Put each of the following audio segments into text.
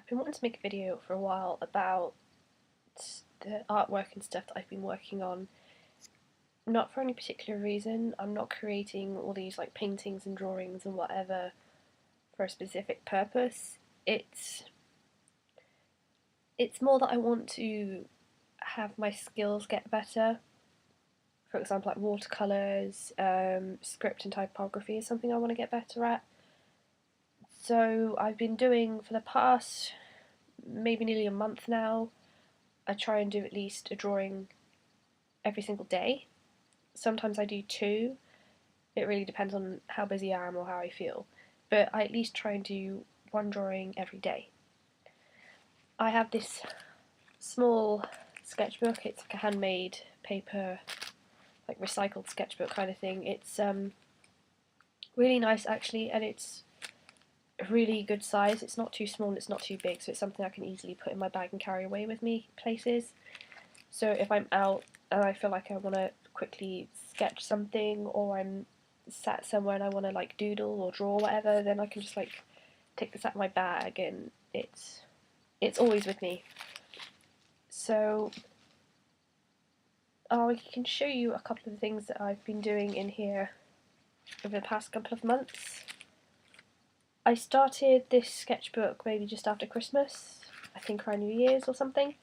been wanting to make a video for a while about the artwork and stuff that I've been working on. Not for any particular reason. I'm not creating all these like paintings and drawings and whatever for a specific purpose. It's more that I want to have my skills get better. For example, like watercolours, script and typography is something I want to get better at. So I've been doing for the past maybe nearly a month now, I try and do at least a drawing every single day. Sometimes I do two. It really depends on how busy I am or how I feel. But I at least try and do one drawing every day. I have this small sketchbook. It's like a handmade paper, like recycled sketchbook kind of thing. It's really nice actually, and it's a really good size. It's not too small and it's not too big, so it's something I can easily put in my bag and carry away with me places. So if I'm out and I feel like I want to quickly sketch something, or I'm sat somewhere and I want to like doodle or draw or whatever, then I can just like take this out of my bag and it's always with me. So I can show you a couple of the things that I've been doing in here over the past couple of months. I started this sketchbook maybe just after Christmas, I think around New Year's or something,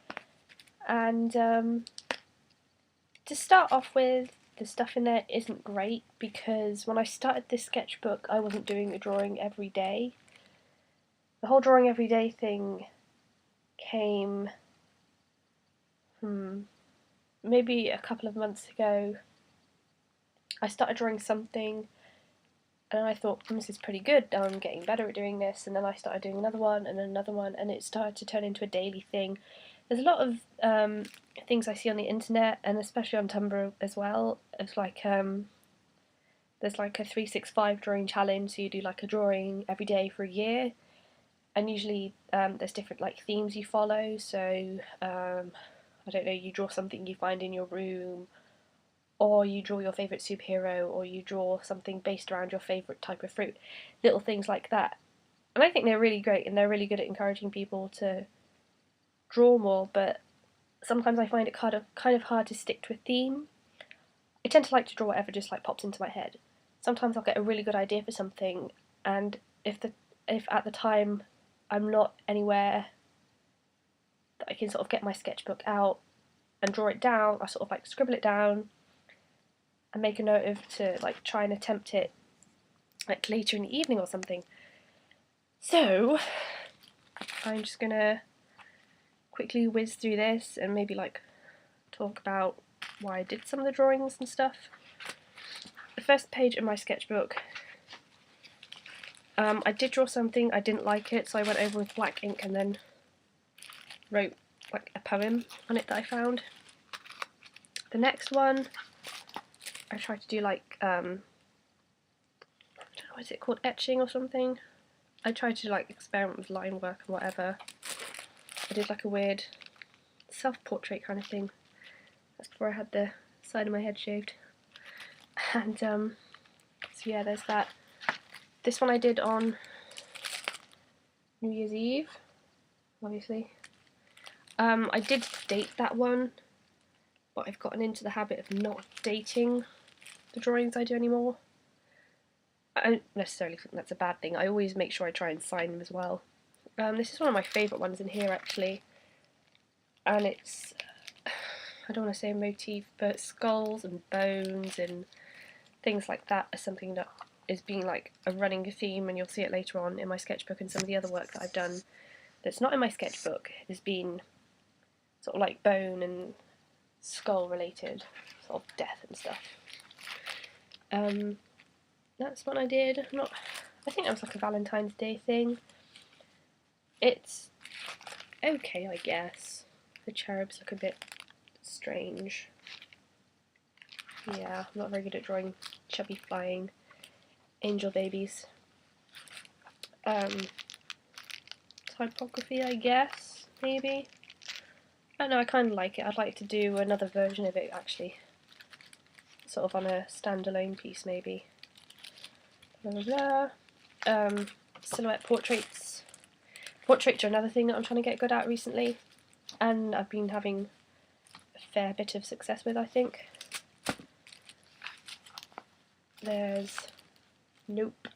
and to start off with, the stuff in there isn't great because when I started this sketchbook I wasn't doing a drawing every day. The whole drawing every day thing came maybe a couple of months ago. I started drawing something and I thought, this is pretty good, I'm getting better at doing this, and then I started doing another one and another one, and it started to turn into a daily thing. There's a lot of things I see on the internet, and especially on Tumblr as well. It's like there's like a 365 drawing challenge, so you do like a drawing every day for a year, and usually there's different like themes you follow. So I don't know, you draw something you find in your room, or you draw your favourite superhero, or you draw something based around your favourite type of fruit, little things like that. And I think they're really great, and they're really good at encouraging people to draw more, but sometimes I find it kind of hard to stick to a theme. I tend to like to draw whatever just like pops into my head. Sometimes I'll get a really good idea for something, and if at the time I'm not anywhere that I can sort of get my sketchbook out and draw it down, I sort of like scribble it down and make a note of to like try and attempt it like later in the evening or something. So I'm just gonna quickly whiz through this and maybe like talk about why I did some of the drawings and stuff. The first page of my sketchbook, I did draw something, I didn't like it, so I went over with black ink and then wrote like a poem on it that I found. The next one, I tried to do like, I don't know, what is it called, etching or something? I tried to like experiment with line work and whatever. I did like a weird self-portrait kind of thing. That's before I had the side of my head shaved. And so yeah, there's that. This one I did on New Year's Eve, obviously. I did date that one, but I've gotten into the habit of not dating the drawings I do anymore. I don't necessarily think that's a bad thing. I always make sure I try and sign them as well. This is one of my favourite ones in here actually, and it's, I don't want to say a motif, but skulls and bones and things like that are something that is being like a running theme, and you'll see it later on in my sketchbook and some of the other work that I've done that's not in my sketchbook has been sort of like bone and skull related, sort of death and stuff. That's what I did. I think that was like a Valentine's Day thing. It's okay, I guess. The cherubs look a bit strange. Yeah, I'm not very good at drawing chubby flying angel babies. Typography, I guess, maybe. I don't know, I kind of like it. I'd like to do another version of it actually. Sort of on a standalone piece maybe. Blah, blah, blah. Silhouette portraits. Portraits are another thing that I'm trying to get good at recently, and I've been having a fair bit of success with, I think. There's Nope,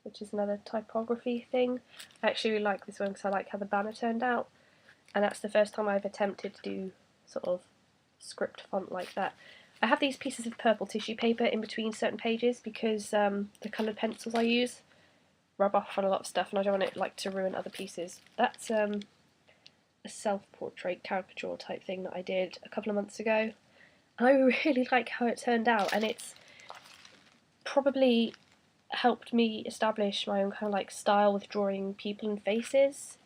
which is another typography thing. I actually really like this one because I like how the banner turned out, and that's the first time I've attempted to do sort of script font like that. I have these pieces of purple tissue paper in between certain pages because the coloured pencils I use rub off on a lot of stuff, and I don't want it to ruin other pieces. That's a self-portrait caricature type thing that I did a couple of months ago, and I really like how it turned out, and it's probably helped me establish my own kind of style with drawing people and faces,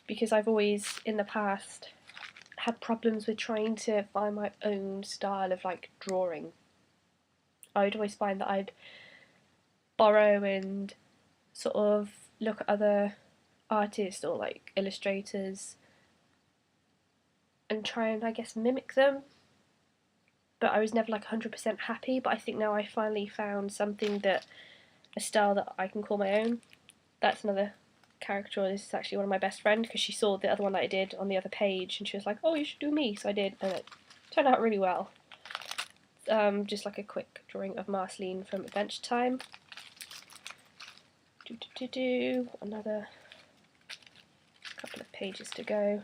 because I've always in the past had problems with trying to find my own style of drawing. I'd always find that I'd borrow and sort of look at other artists or illustrators and try and I guess mimic them, but I was never 100% happy. But I think now I finally found something a style that I can call my own. That's another caricature. This is actually one of my best friends because she saw the other one that I did on the other page and she was like, oh, you should do me, so I did, and it turned out really well. Just a quick drawing of Marceline from Adventure Time. Another couple of pages to go.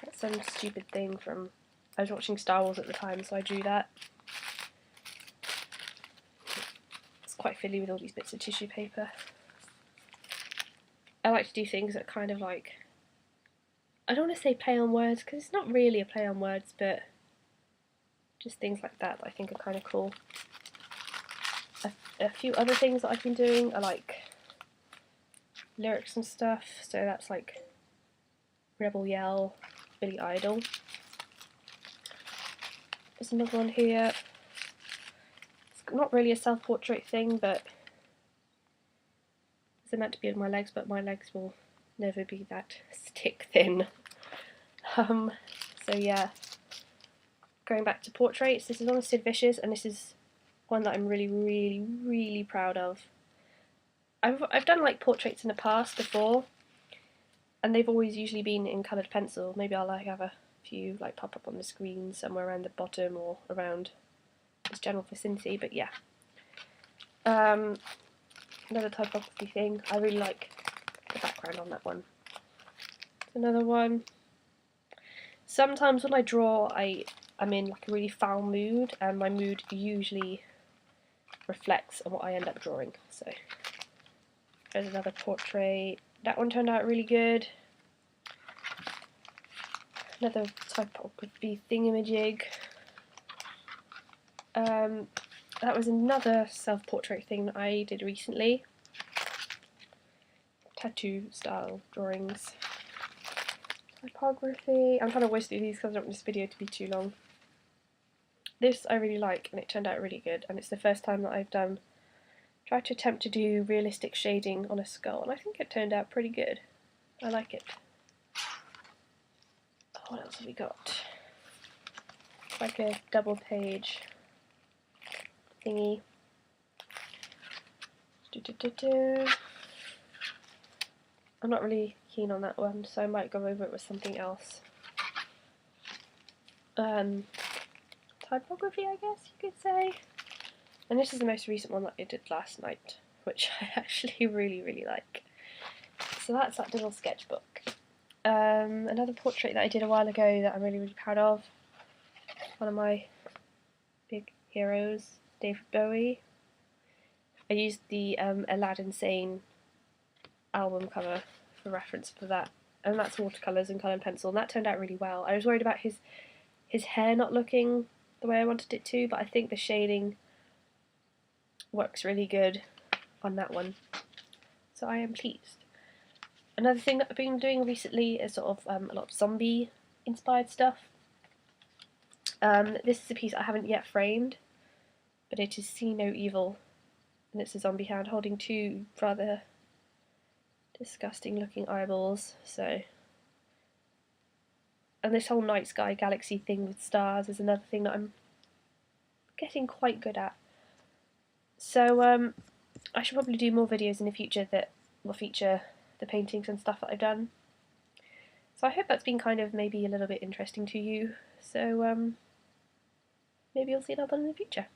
That's some stupid thing from, I was watching Star Wars at the time, so I drew that. It's quite fiddly with all these bits of tissue paper. I like to do things that kind of I don't want to say play on words, because it's not really a play on words, but just things like that I think are kind of cool. A few other things that I've been doing are lyrics and stuff, so that's Rebel Yell, Billy Idol. There's another one here. It's not really a self-portrait thing, but they're meant to be on my legs, but my legs will never be that stick thin. So yeah, going back to portraits, this is on Sid Vicious, and this is one that I'm really proud of. I've done portraits in the past before, and they've always usually been in coloured pencil. Maybe I'll have a few pop up on the screen somewhere around the bottom or around this general vicinity, but yeah. Another typography thing, I really like the background on that one. Another one. Sometimes when I draw I'm in a really foul mood, and my mood usually reflects on what I end up drawing. So there's another portrait. That one turned out really good. Another typography thingamajig. That was another self-portrait thing that I did recently. Tattoo style drawings. Typography. I'm trying to whiz through these because I don't want this video to be too long. This I really like, and it turned out really good, and it's the first time that I've tried to attempt to do realistic shading on a skull, and I think it turned out pretty good. I like it. What else have we got? A double page thingy. I'm not really keen on that one, so I might go over it with something else. Typography, I guess you could say. And this is the most recent one that I did last night, which I actually really like. So that's that little sketchbook. Another portrait that I did a while ago that I'm really proud of. One of my big heroes, David Bowie. I used the Aladdin Sane album cover for reference for that, and that's watercolours and coloured pencil, and that turned out really well. I was worried about his hair not looking the way I wanted it to, but I think the shading works really good on that one, so I am pleased. Another thing that I've been doing recently is sort of a lot of zombie inspired stuff. This is a piece I haven't yet framed, but it is See No Evil, and it's a zombie hand holding two rather disgusting looking eyeballs. So, and this whole night sky galaxy thing with stars is another thing that I'm getting quite good at. So I should probably do more videos in the future that will feature the paintings and stuff that I've done. So I hope that's been kind of maybe a little bit interesting to you. So maybe you'll see another one in the future.